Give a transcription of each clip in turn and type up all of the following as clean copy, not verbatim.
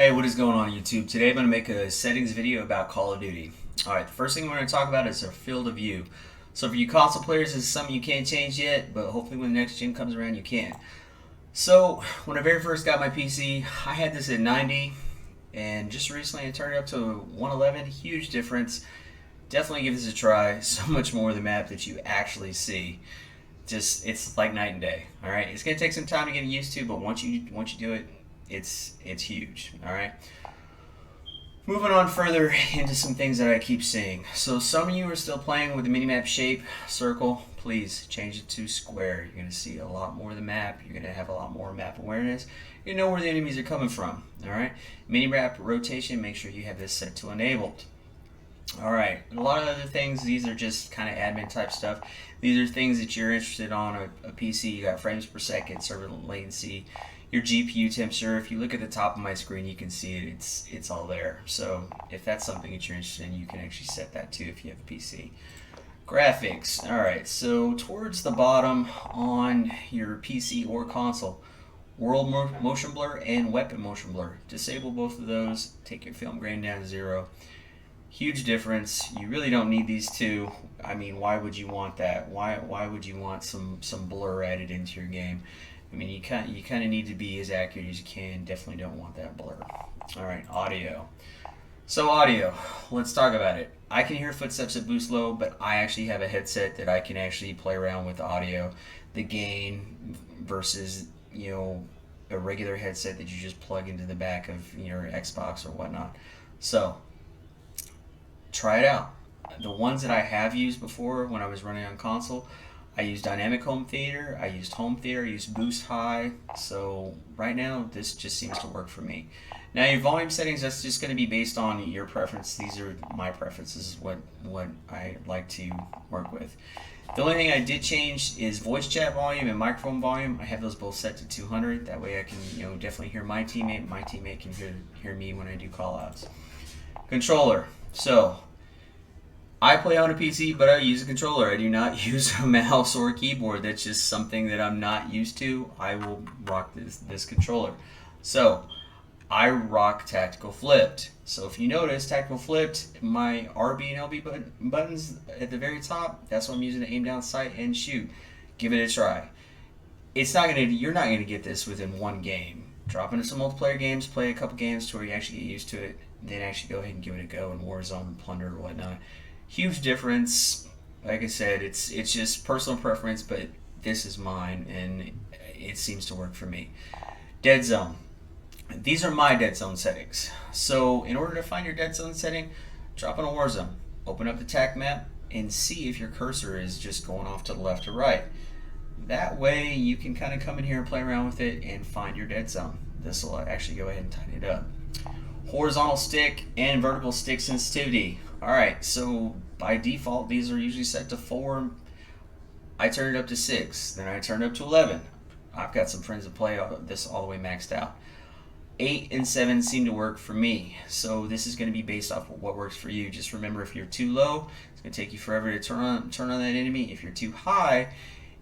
Hey, what is going on YouTube? Today I'm going to make a settings video about Call of Duty. Alright, the first thing we're going to talk about is our field of view. So for you console players, this is something you can't change yet, but hopefully when the next gen comes around you can. So when I very first got my PC, I had this at 90, and just recently I turned it up to 111. Huge difference. Definitely give this a try. So much more of the map that you actually see. Just, it's like night and day. Alright, it's going to take some time to get used to, but once you do it, it's huge. All right. Moving on further into some things that I keep seeing. So some of you are still playing with the minimap shape circle. Please change it to square. You're going to see a lot more of the map. You're going to have a lot more map awareness. You know where the enemies are coming from. All right. Minimap rotation. Make sure you have this set to enabled. All right. A lot of other things. These are just kind of admin type stuff. These are things that you're interested on a PC. You got frames per second, server latency, your GPU temperature. If you look at the top of my screen, you can see it. It's all there. So if that's something that you're interested in, you can actually set that too if you have a PC. Graphics. All right. So towards the bottom on your PC or console, world motion blur and weapon motion blur. Disable both of those. Take your film grain down to 0. Huge difference. You really don't need these two. I mean, why would you want that? Why would you want some blur added into your game? I mean, you kind of need to be as accurate as you can. Definitely don't want that blur. All right, audio. So audio, let's talk about it. I can hear footsteps at boost low, but I actually have a headset that I can actually play around with audio, the gain versus a regular headset that you just plug into the back of your Xbox or whatnot. So try it out. The ones that I have used before when I was running on console, I used Dynamic Home Theater, I used Home Theater, I used Boost High. So right now this just seems to work for me. Now your volume settings, that's just going to be based on your preference. These are my preferences, what I like to work with. The only thing I did change is voice chat volume and microphone volume. I have those both set to 200. That way I can definitely hear my teammate. My teammate can hear me when I do call outs. Controller. So I play on a PC, but I use a controller. I do not use a mouse or a keyboard. That's just something that I'm not used to. I will rock this controller. So I rock tactical flipped. So if you notice, tactical flipped, my RB and LB buttons at the very top, that's what I'm using to aim down sight and shoot. Give it a try. You're not gonna get this within one game. Drop into some multiplayer games, play a couple games to where you actually get used to it, then actually go ahead and give it a go in Warzone, Plunder, or whatnot. Huge difference. Like I said, it's just personal preference, but this is mine and it seems to work for me. Deadzone. These are my Deadzone settings. So in order to find your Deadzone setting, drop in a Warzone, open up the TAC map, and see if your cursor is just going off to the left or right. That way you can kind of come in here and play around with it and find your Deadzone. This will actually go ahead and tighten it up. Horizontal stick and vertical stick sensitivity. Alright, so by default these are usually set to 4. I turn it up to 6, then I turn it up to 11. I've got some friends that play this all the way maxed out. 8 and 7 seem to work for me, so this is going to be based off of what works for you. Just remember, if you're too low, it's going to take you forever to turn on that enemy. If you're too high,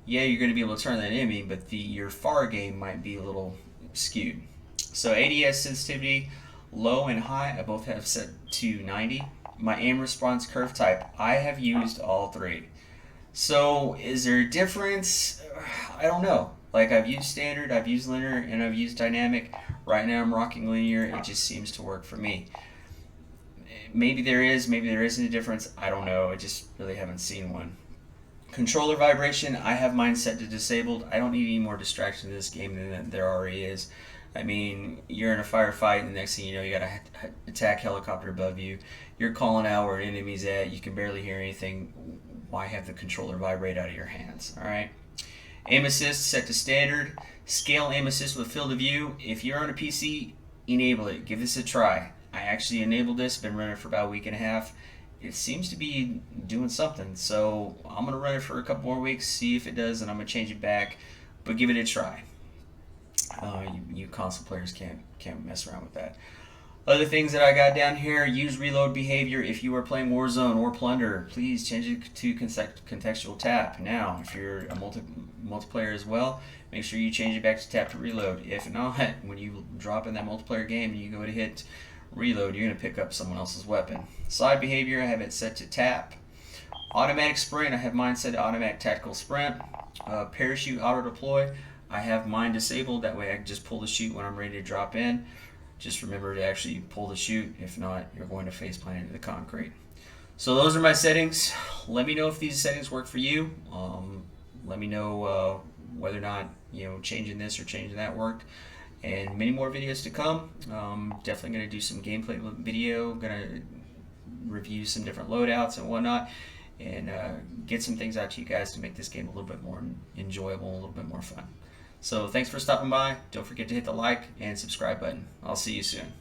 yeah, you're going to be able to turn that enemy, but your far game might be a little skewed. So ADS sensitivity, low and high, I both have set to 90. My aim response curve type, I have used all 3. So is there a difference? I don't know. Like, I've used standard, I've used linear, and I've used dynamic. Right now I'm rocking linear. It just seems to work for me. Maybe there is, maybe there isn't a difference. I don't know. I just really haven't seen one. Controller vibration, I have mine set to disabled. I don't need any more distraction in this game than there already is. I mean, you're in a firefight, and the next thing you know, you got an attack helicopter above you. You're calling out where an enemy's at. You can barely hear anything. Why have the controller vibrate out of your hands? All right. Aim assist set to standard. Scale aim assist with field of view. If you're on a PC, enable it. Give this a try. I actually enabled this. Been running for about a week and a half. It seems to be doing something. So I'm gonna run it for a couple more weeks, see if it does, and I'm gonna change it back. But give it a try. You console players can't mess around with that. Other things that I got down here: use reload behavior if you are playing Warzone or Plunder. Please change it to contextual tap. Now, if you're a multiplayer as well, make sure you change it back to tap to reload. If not, when you drop in that multiplayer game and you go to hit reload, you're going to pick up someone else's weapon. Side behavior, I have it set to tap. Automatic sprint, I have mine set to automatic tactical sprint. Parachute auto deploy, I have mine disabled. That way I can just pull the chute when I'm ready to drop in. Just remember to actually pull the chute. If not, you're going to face plant into the concrete. So those are my settings. Let me know if these settings work for you. Let me know whether or not changing this or changing that worked. And many more videos to come. Definitely going to do some gameplay video. Going to review some different loadouts and whatnot, and get some things out to you guys to make this game a little bit more enjoyable, a little bit more fun. So thanks for stopping by. Don't forget to hit the like and subscribe button. I'll see you soon.